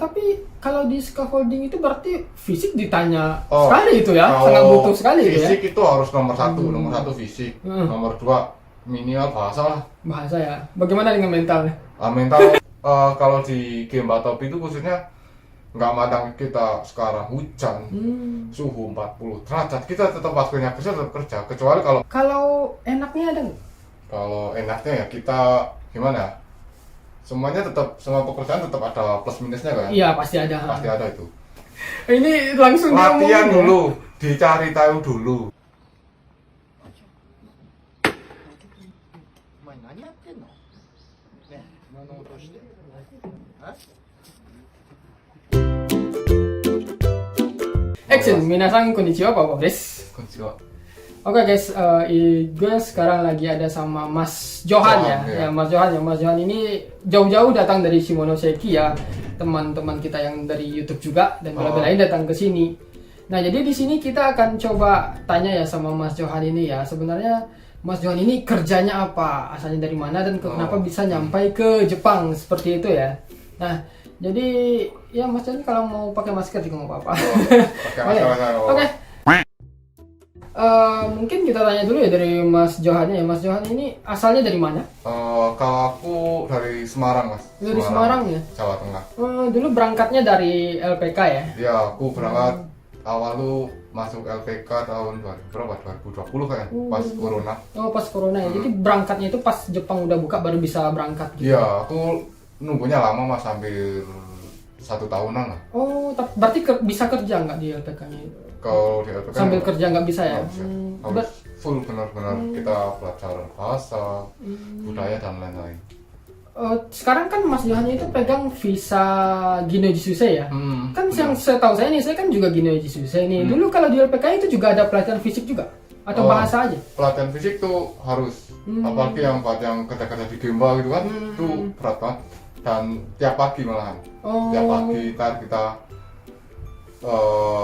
tapi kalau di scaffolding itu berarti fisik ditanya sekali itu ya, sangat butuh sekali itu ya. Fisik itu harus nomor satu fisik, nomor 2 minimal bahasa lah. Bahasa ya. Bagaimana dengan mentalnya? Mental kalau di game Batop itu khususnya nggak madang kita sekarang hujan, suhu 40 derajat, kita tetap waktunya kerja tetap kerja. Kecuali kalau enaknya ada nggak? Kalau enaknya ya kita gimana ya? Semuanya tetap, semua pekerjaan tetap ada plus minusnya kan? Iya pasti ada. Pasti ada itu. Ini langsung latihan ngomongin, dulu, dicari tahu dulu. Action, minasan konnichiwa, Pak Des. Konnichiwa. Oke guys, gue sekarang lagi ada sama Mas Johan ya. Iya. Ya, Mas Johan ini jauh-jauh datang dari Shimonoseki ya. Teman-teman kita yang dari YouTube juga dan bela-belain datang ke sini. Nah, jadi di sini kita akan coba tanya ya sama Mas Johan ini ya. Sebenarnya Mas Johan ini kerjanya apa? Asalnya dari mana dan kenapa bisa nyampai ke Jepang seperti itu ya. Nah, jadi ya Mas Johan kalau mau pakai masker juga nggak apa-apa. Pakai masker. Oke. Mungkin kita tanya dulu ya dari Mas Johannya ya. Mas Johan ini asalnya dari mana? Kalau aku dari Semarang mas. Dari Semarang ya? Jawa Tengah. Dulu berangkatnya dari LPK ya? Ya, aku berangkat awal lu masuk LPK tahun 2020 kan, pas corona. Oh pas corona ya, jadi berangkatnya itu pas Jepang udah buka baru bisa berangkat gitu? Iya, aku nunggunya lama mas, hampir 1 tahunan lah. Oh, berarti bisa kerja nggak di LPK-nya? Kalau di LPK sambil kerja nggak bisa ya? Harus full benar-benar kita pelajaran bahasa, budaya dan lain-lain. Sekarang kan Mas Johan itu pegang visa Ginoji Susei ya? Kan yang setahu saya nih, saya kan juga Ginoji Susei nih. Dulu kalau di LPK itu juga ada pelatihan fisik juga? Atau bahasa aja? Pelatihan fisik tuh harus, apalagi yang buat yang kerja-kerja di Gemba gitu kan, itu berat banget. Dan tiap pagi malahan, tiap pagi kita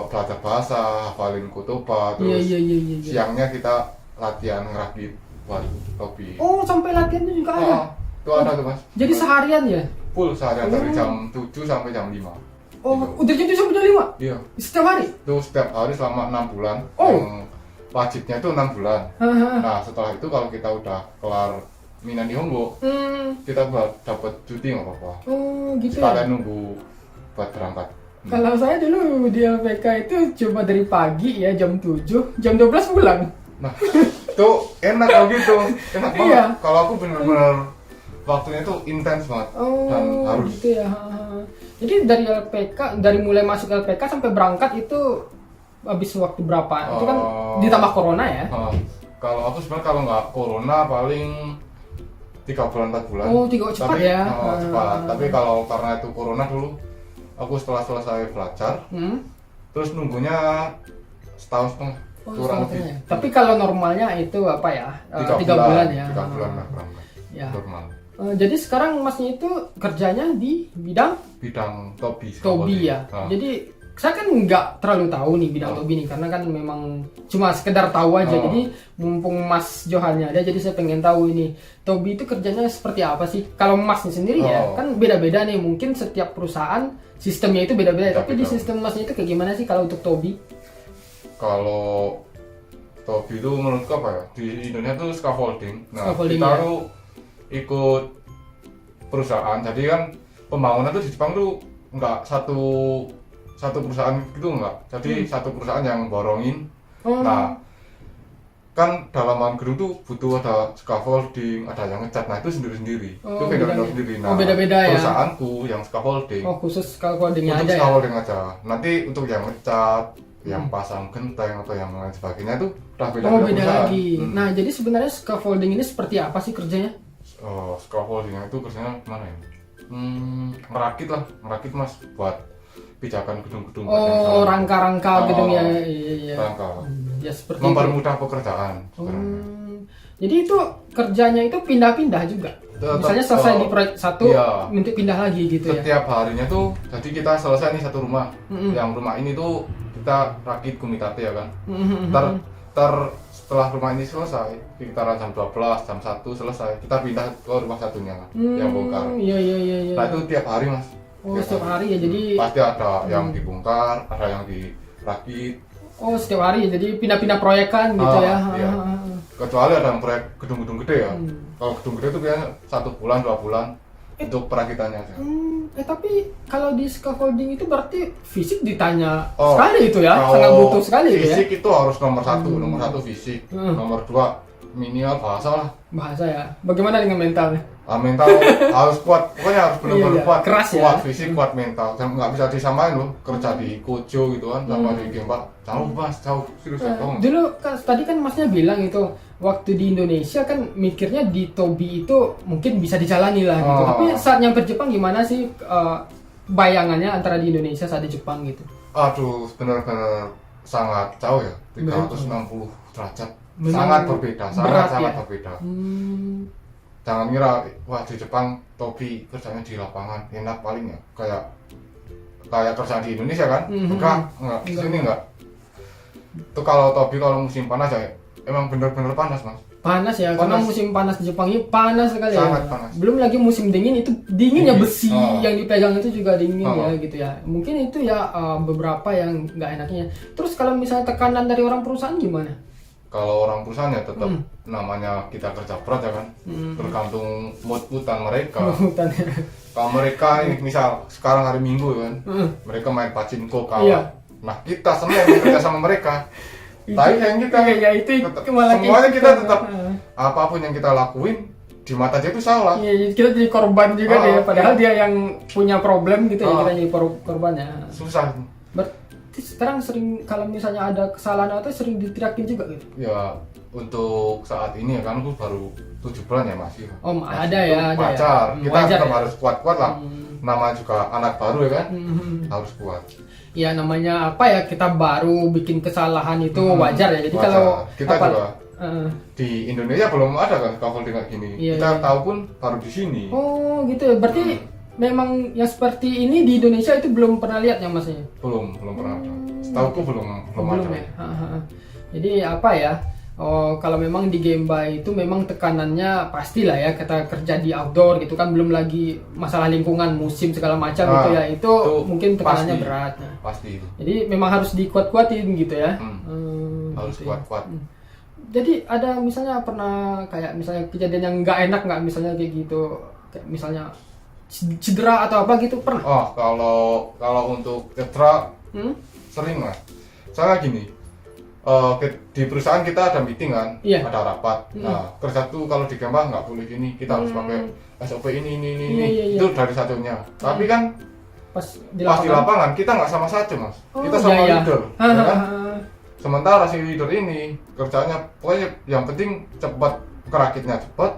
belajar bahasa, hafalin kotoba, terus siangnya kita latihan ngerakit buat topi. Oh, sampai latihan itu juga ada? Itu ada tuh mas. Jadi seharian ya? Full seharian dari jam 7 sampai jam 5. Oh, gitu. udah jam 7 sampai jam 5? Iya. Setiap hari? Itu setiap hari selama 6 bulan. Oh. Yang wajibnya itu 6 bulan. Nah setelah itu kalau kita udah kelar Mina Nihongo, kita dapat cuti nggak apa-apa. Oh gitu. Sekalian ya? nunggu buat berangkat. Kalau saya dulu di LPK itu cuma dari pagi ya jam 7, jam 12 pulang. Nah itu enak kalau gitu, enak banget. Iya. Kalau aku bener-bener waktunya itu intens banget dan harus. Gitu ya. Jadi dari LPK, dari mulai masuk LPK sampai berangkat itu habis waktu berapa? Itu kan ditambah corona ya? Kalau aku sebenarnya kalau nggak corona paling 3 bulan 4 bulan. Oh, cepat ya? Cepat. Tapi kalau karena itu corona dulu, aku setelah selesai belajar, terus nunggunya setahun setengah. Kurang lebih. Tapi kalau normalnya itu apa ya? 3 bulan ya? 3 bulan lah berangkat. Ya. Normal. Jadi sekarang masnya itu kerjanya di bidang tobi ya. Jadi saya kan nggak terlalu tahu nih bidang tobi nih karena kan memang cuma sekedar tahu aja. Jadi mumpung Mas Johannya ada, jadi saya pengen tahu ini tobi itu kerjanya seperti apa sih? Kalau Masnya sendiri ya kan beda-beda nih, mungkin setiap perusahaan sistemnya itu beda-beda. Tapi di sistem Masnya itu kayak gimana sih kalau untuk tobi? Kalau tobi itu menurutku apa ya? Di Indonesia tuh scaffolding. Nah, Scaffolding, kita ya? tuh ikut perusahaan. Jadi kan pembangunan tuh di Jepang tuh nggak satu perusahaan gitu nggak. Jadi satu perusahaan yang borongin. Nah, kan dalaman gedung tuh butuh ada scaffolding, ada yang ngecat. Nah, itu sendiri-sendiri. Itu vendor sendiri. Nah, beda-beda ya. Perusahaanku yang scaffolding. Khusus scaffoldingnya untuk aja scaffolding aja. Nanti untuk yang ngecat, yang pasang genteng atau yang lain sebagainya itu udah beda lagi. Nah, jadi sebenarnya scaffolding ini seperti apa sih kerjanya? Scaffolding itu kerjanya gimana ya? Merakit mas buat pijakan gedung-gedung. Rangka-rangka gedung ya. Iya. Rangka. Ya seperti mempermudah pekerjaan sebenarnya. Jadi itu kerjanya itu pindah-pindah juga. Misalnya selesai di proyek satu, nanti pindah lagi gitu ya. Setiap harinya tuh, jadi kita selesai nih satu rumah. Yang rumah ini tuh kita rakit kumitate ya kan. Setelah rumah ini selesai, sekitaran jam 12, jam 1 selesai, kita pindah ke rumah satunya kan, yang bongkar. Iya. Nah itu tiap hari mas. Oh, setiap hari ya, jadi pasti ada yang dibongkar, ada yang dirakit. Oh, setiap hari ya, jadi pindah-pindah proyekan gitu ya. Iya. Kecuali ada yang proyek gedung-gedung gede ya. Kalau gedung gede itu biasanya 1 bulan 2 bulan untuk perakitannya aja. Tapi kalau di scaffolding itu berarti fisik ditanya sekali itu ya, sangat butuh sekali itu ya. Fisik itu harus nomor 1, nomor 1 fisik, nomor 2 minimal bahasa lah. Bahasa ya. Bagaimana dengan mentalnya? Mental harus kuat, pokoknya harus benar-benar kuat. Keras ya. Kuat fisik, kuat mental. Nggak bisa disamain loh, kerja di Kojo gitu kan, sama di Gempa. Jauh mas, jauh. Serius dulu kan, tadi kan masnya bilang itu, waktu di Indonesia kan mikirnya di Tobi itu mungkin bisa dijalani lah gitu. Tapi saat nyampe Jepang gimana sih bayangannya antara di Indonesia saat di Jepang gitu? Aduh, benar-benar sangat jauh ya, 360 derajat. Sangat berbeda, sangat berbeda. Jangan kira wah di Jepang Tobi kerjanya di lapangan enak paling ya kayak kerja di Indonesia kan. Enggak di sini enggak. Itu kalau Tobi kalau musim panas ya emang bener-bener panas mas. Panas ya, karena musim panas di Jepang ini panas sekali. Sangat ya. Panas. Belum lagi musim dingin itu dinginnya besi yang dipegang itu juga dingin ya gitu ya. Mungkin itu ya beberapa yang nggak enaknya. Terus kalau misalnya tekanan dari orang perusahaan gimana? Kalau orang perusahaan ya tetap namanya kita kerja berat ya kan, tergantung mood-moodan mereka. Kalau mereka ini misal sekarang hari Minggu kan, mereka main pachinko kalah. Nah kita senang kerja sama mereka. Tapi yang kita tetap, semuanya kita tetap apapun yang kita lakuin di mata dia itu salah. Iya, kita jadi korban juga deh. Padahal dia yang punya problem gitu ya, kita jadi korbannya. Susah. Sekarang sering kalau misalnya ada kesalahan atau sering ditirakin juga gitu. Ya untuk saat ini ya kan aku baru 7 bulan ya masih. Ada ya. Wajar. Kita tetap ya. harus kuat-kuat lah. Nama juga anak baru ya kan. Harus kuat. Ya namanya apa ya, kita baru bikin kesalahan itu wajar ya. Jadi wajar. kalau kita juga di Indonesia belum ada kan scaffolding kayak gini. Kita tahu pun baru di sini. Oh gitu ya. Berarti memang yang seperti ini di Indonesia itu belum pernah lihat ya masnya? Belum pernah ada. Setauku belum ada. Ya. Jadi apa ya? Kalau memang di Gemba itu memang tekanannya pastilah ya, kita kerja di outdoor gitu kan, belum lagi masalah lingkungan, musim segala macam gitu ya. Itu mungkin tekanannya pasti, berat. Pasti. Jadi memang harus dikuat-kuatin gitu ya. Harus gitu kuat-kuat. Jadi ada misalnya pernah kayak misalnya kejadian yang nggak enak nggak, misalnya kayak gitu, kayak misalnya cedera atau apa gitu pernah? Kalau untuk cedera sering lah. Soalnya gini, di perusahaan kita ada meeting kan, ada rapat. Nah kerja tuh kalau di Gemba nggak boleh gini, kita harus pakai SOP ini. Itu dari satunya. Tapi kan pas di lapangan kita nggak sama saja mas, kita sama leader, ya kan? Sementara si leader ini kerjanya pokoknya yang penting cepat, kerakitnya cepat,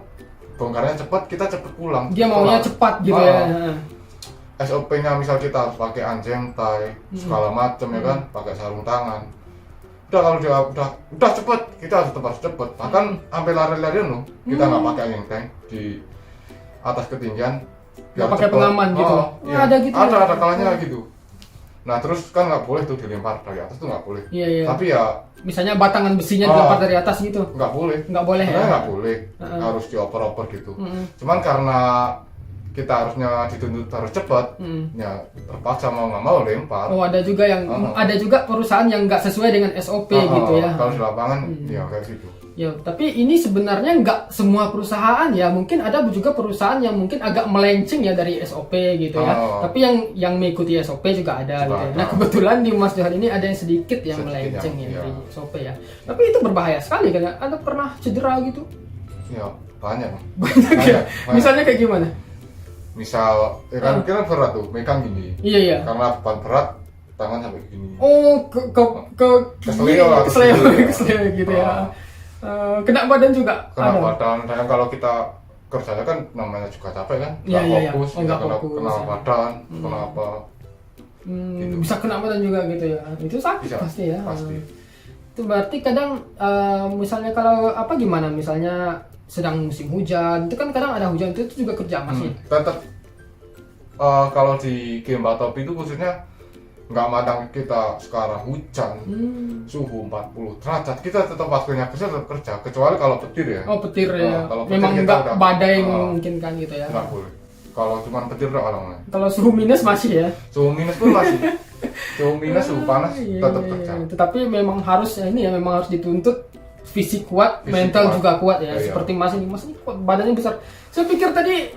bongkarnya cepat, kita cepat pulang. Dia maunya cepat gitu ya. SOP-nya misal kita harus pakai anjing, tie, segala macam ya kan, pakai sarung tangan. Udah kalau dia udah cepet, kita harus tetap cepet. Bahkan sampai lari-larian loh, kita nggak pakai anjing tie di atas ketinggian. Nggak pakai pengaman gitu. Ada gitu. Ada kalanya gitu. Nah terus kan nggak boleh tuh dilempar dari atas tuh nggak boleh. Iya. Tapi ya misalnya batangan besinya dilempar dari atas gitu. Nggak boleh. Nggak boleh ya. Nggak boleh. Harus dioper-oper gitu. Cuman karena kita harusnya dituntut harus cepat, ya terpaksa mau nggak mau lempar. Ada juga yang ada juga perusahaan yang nggak sesuai dengan SOP gitu ya. Kalau di lapangan ya kayak gitu. Ya, tapi ini sebenarnya nggak semua perusahaan ya, mungkin ada juga perusahaan yang mungkin agak melenceng ya dari SOP gitu ya. Tapi yang mengikuti SOP juga ada gitu ya. Nah kebetulan di Mas Johan ini ada yang sedikit yang melenceng ya dari SOP ya. Tapi itu berbahaya sekali kan? Ada pernah cedera gitu? Ya banyak. Banyak. Misalnya kayak gimana? Misal, ya kan kira berat tuh, megang gini. Iya. Karena beban berat, tangan sampai gini. Kesleo gitu ya. Kena badan juga. Kena badan, dan kalau kita kerjanya kan namanya juga capek kan, nggak fokus, kita kena badan, kena apa. Gitu. Bisa kena badan juga gitu ya. Itu sakit pasti ya. Pasti. Itu berarti kadang misalnya kalau apa gimana, misalnya sedang musim hujan, itu kan kadang ada hujan, itu juga kerja masih. Tetap kalau di Gemba Tobi itu khususnya nggak madang kita sekarang hujan, suhu 40 derajat, kita tetap waktunya tetap kerja, kecuali kalau petir ya. Petir ya. Memang nggak badai memungkinkan gitu ya. Nggak boleh. Kalau cuma petir doang orangnya. Kalau suhu minus masih ya. Suhu minus pun masih. Suhu minus, suhu panas tetap kerja. Tetapi memang harus ya, ini ya memang harus dituntut fisik kuat, mental juga kuat ya. Seperti Mas ini kuat, badannya besar. Saya pikir tadi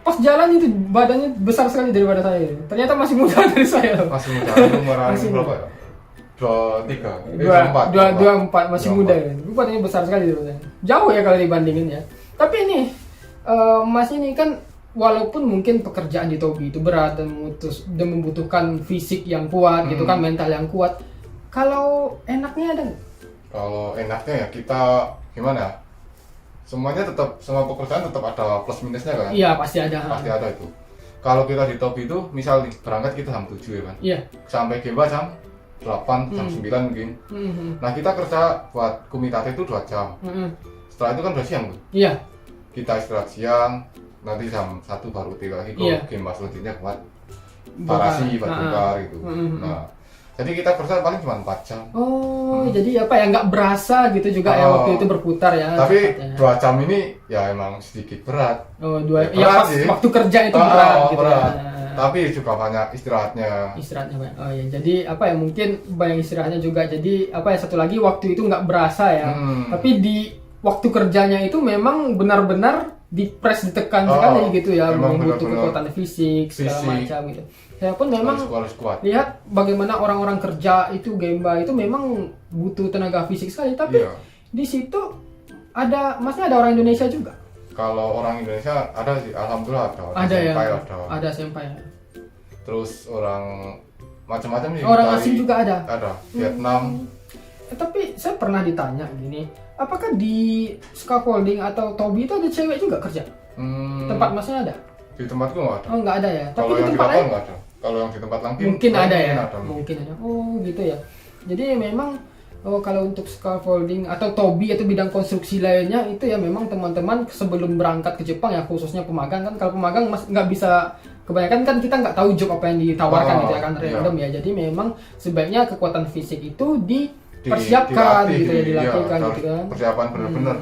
pas jalan itu badannya besar sekali daripada saya. Ternyata masih muda dari saya. Masih muda. Umuran berapa ya? 24 masih muda ya. Badannya besar sekali daripada saya. Jauh ya kalau dibandingin ya. Tapi ini Mas ini kan walaupun mungkin pekerjaan di Tobii itu berat dan membutuhkan fisik yang kuat gitu kan, mental yang kuat. Kalau enaknya ada nggak? Kalau enaknya ya kita gimana? Semuanya semua pekerjaan tetap ada plus minusnya kan? Iya, pasti ada. Pasti ada itu. Kalau kita di Tobii itu, misal berangkat kita jam 7 ya kan? Iya. Sampai Gemba jam 8, jam 9 mungkin. Nah kita kerja buat Kumitate itu 2 jam. Setelah itu kan udah siang tuh. Iya. Kita istirahat siang, nanti jam 1 baru tiba lagi ke Gemba selanjutnya buat parasi, buat bongkar gitu. Nah, jadi kita kerja paling cuma 4 jam. Jadi apa ya, nggak berasa gitu juga ya waktu itu berputar ya. Tapi 2 jam ini ya emang sedikit berat. Ya pas waktu kerja itu berat gitu berat. ya. Tapi juga banyak istirahatnya. Istirahatnya banyak. Oh ya, jadi apa ya, mungkin banyak istirahatnya juga. Jadi apa ya, satu lagi waktu itu nggak berasa ya. Tapi di waktu kerjanya itu memang benar-benar ditekan sekali gitu ya, membutuhkan kekuatan fisik segala macam gitu. Saya pun memang lihat bagaimana orang-orang kerja itu Gemba itu memang butuh tenaga fisik sekali, tapi di situ Masnya ada orang Indonesia juga. Kalau orang Indonesia ada sih, alhamdulillah ada ya. Senpai ada senpai. Terus orang macam-macam sih. Orang asing juga ada. Ada, Vietnam. Tapi saya pernah ditanya gini, apakah di scaffolding atau Tobii itu ada cewek juga kerja? Tempat Masnya ada? Di tempatku nggak ada. Oh, nggak ada ya. Tapi kalau di yang tempat lain nggak ada. Kalau yang di tempat lain mungkin ada ya. Mungkin ada. Oh, gitu ya. Jadi memang kalau untuk scaffolding atau Tobii atau bidang konstruksi lainnya itu ya memang teman-teman sebelum berangkat ke Jepang ya, khususnya pemagang kan. Kalau pemagang nggak bisa, kebanyakan kan kita nggak tahu job apa yang ditawarkan gitu ya kan, random ya. Jadi memang sebaiknya kekuatan fisik itu dipersiapkan gitu ya, dilatihkan gitu kan. Persiapan benar-benar.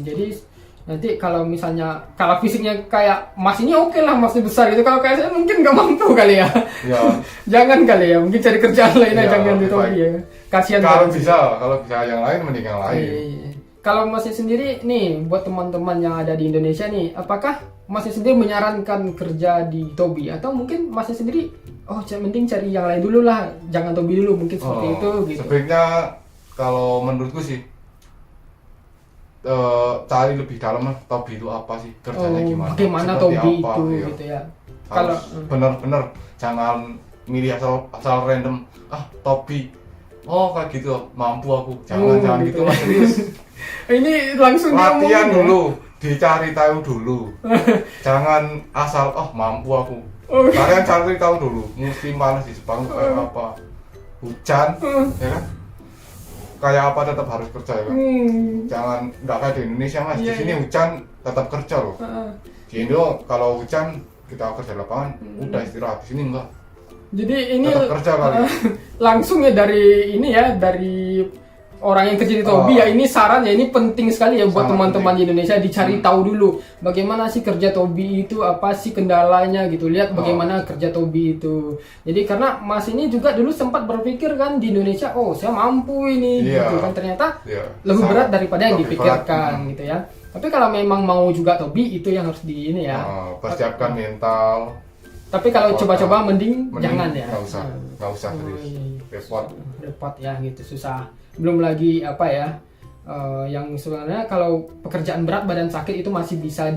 Jadi nanti kalau misalnya kalau fisiknya kayak Mas ini oke lah, Masnya besar gitu. Kalau kayak saya mungkin nggak mampu kali ya. Jangan kali ya, mungkin cari kerjaan lain aja, jangan di Tobii ya. Kasihan kalau bisa yang lain mending yang lain. Kalau Masnya sendiri nih, buat teman-teman yang ada di Indonesia nih, apakah Masnya sendiri menyarankan kerja di Tobii atau mungkin Masnya sendiri mending cari yang lain dulu lah, jangan Tobii dulu, mungkin seperti itu gitu. Sebaiknya kalau menurutku sih cari lebih dalam lah, Tobii itu apa sih, kerjanya bagaimana Tobii itu iya. gitu ya. Kalau benar-benar jangan milih asal random, Tobii kayak gitu mampu aku, jangan gitu Mas, serius. Ini langsung latihan dulu, dicari tahu dulu. Jangan asal mampu aku. Kalian cari tahu dulu musim panas di Jepang kayak apa, hujan ya kan, kayak apa tetap harus kerja ya kan. Jangan nggak kayak di Indonesia Mas, di sini hujan tetap kerja loh. Di Indo kalau hujan kita kerja lapangan, udah istirahat. Di sini enggak. Jadi ini tetap kerja kali. Langsung ya dari orang yang kerja di Tobii ya, ini saran ya, ini penting sekali ya buat teman-teman di Indonesia, dicari tahu dulu bagaimana sih kerja Tobii itu, apa sih kendalanya gitu, lihat bagaimana kerja Tobii itu. Jadi karena Mas ini juga dulu sempat berpikir kan di Indonesia, saya mampu ini gitu kan, ternyata lebih berat daripada yang dipikirkan gitu ya. Tapi kalau memang mau juga Tobii itu yang harus di ini ya, persiapkan mental. Tapi kalau coba-coba mending jangan ya. Nggak usah repot ya gitu, susah. Belum lagi apa ya, yang sebenarnya kalau pekerjaan berat badan sakit itu masih bisa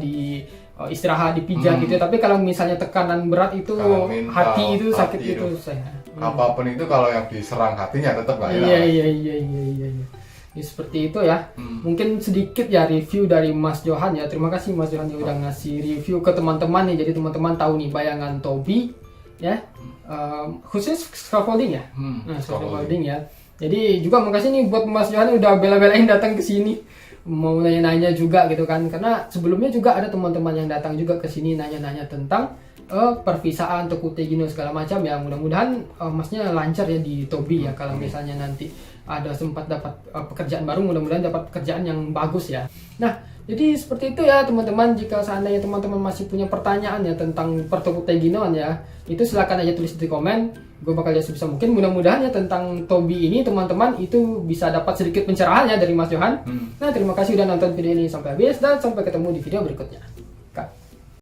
istirahat, dipijat gitu. Tapi kalau misalnya tekanan berat itu mental, hati itu sakit itu saya. Apapun itu kalau yang diserang hatinya tetap nggak enak. Iya. Ya, seperti itu ya. Mungkin sedikit ya review dari Mas Johan ya. Terima kasih Mas Johan yang udah ngasih review ke teman-teman nih. Jadi teman-teman tahu nih bayangan Tobii ya. Khusus scaffolding ya. Scaffolding ya. Jadi juga makasih nih buat Mas Johan udah bela-belain datang ke sini. Mau nanya-nanya juga gitu kan. Karena sebelumnya juga ada teman-teman yang datang juga ke sini nanya-nanya tentang perpisaan Tokute Gino segala macam ya. Mudah-mudahan Masnya lancar ya di Tobii ya. Kalau misalnya nanti ada sempat dapat pekerjaan baru, mudah-mudahan dapat pekerjaan yang bagus ya. Nah, Jadi seperti itu ya teman-teman, jika seandainya teman-teman masih punya pertanyaan ya tentang Pertokuteginoan ya, itu silakan aja tulis di komen, gue bakal jawab sebisa mungkin. Mudah-mudahan ya tentang Tobi ini teman-teman itu bisa dapat sedikit pencerahan ya dari Mas Johan. Nah terima kasih udah nonton video ini sampai habis dan sampai ketemu di video berikutnya.